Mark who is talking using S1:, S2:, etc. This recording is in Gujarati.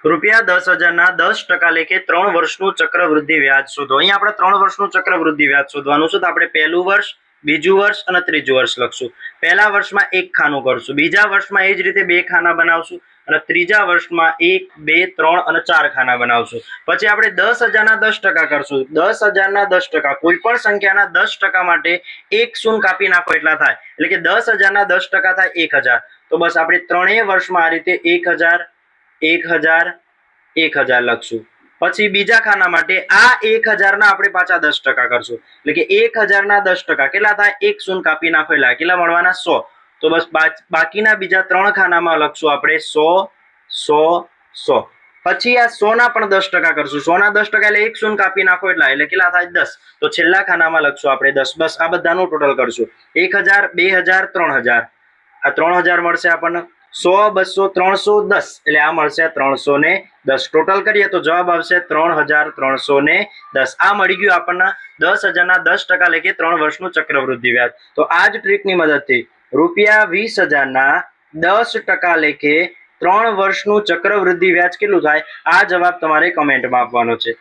S1: ₹10,000 10% લેખે 3 વર્ષનું ચક્રવૃદ્ધિ વ્યાજ શોધો। અહીં આપણે 3 વર્ષનું ચક્રવૃદ્ધિ વ્યાજ શોધવાનું છે। તો આપણે પહેલું વર્ષ, બીજું વર્ષ અને ત્રીજું વર્ષ લખશું। પહેલા વર્ષમાં એક ખાનું કરશું, બીજા વર્ષમાં એ જ રીતે બે ખાના બનાવશું અને ત્રીજા વર્ષમાં 1, 2, 3 અને 4 ખાના બનાવશું। પછી આપણે 10,000 10% કરશું। 10,000 10%, કોઈ પણ સંખ્યાના 10% માટે એક શૂન્ય કાપી નાખો એટલા થાય, એટલે કે 10,000 10% થાય 1,000। તો બસ આપણે ત્રણેય વર્ષમાં આ રીતે 1,000 1,000 1,000 લખશું। પછી બીજા ખાના માટે આ 1,000 ના આપણે પાછા 10% કરશું, એટલે કે 1,000 ના 10% કેટલા થાય? એક શૂન્ય કાપી નાખો એટલે કેટલા મળવાના? 100। તો બસ બાકીના બીજા ત્રણ ખાનામાં લખશું આપણે 100 100 100। પછી આ 100 ના પણ 10% કરશું। 100 ના 10% એટલે એક શૂન્ય કાપી નાખો એટલે કેટલા થાય? 10। તો છેલ્લા ખાનામાં લખશું આપણે 10। બસ આ બધાનું ટોટલ કરશું। 1,000 2,000 3,000, આ 3,000 મળશે આપણને। 100 200 310 એટલે આ મળશે 310। ટોટલ કરીએ તો જવાબ આવશે 3,310। આ મળી ગયું આપણને 10,000 ના 10% લેખે 3 વર્ષનું ચક્રવૃદ્ધિ વ્યાજ। તો આ જ ટ્રીકની મદદથી ₹20,000 ના 10% લેખે 3 વર્ષનું ચક્રવૃદ્ધિ વ્યાજ કેટલું થાય, આ જવાબ તમારે કમેન્ટમાં આપવાનો છે।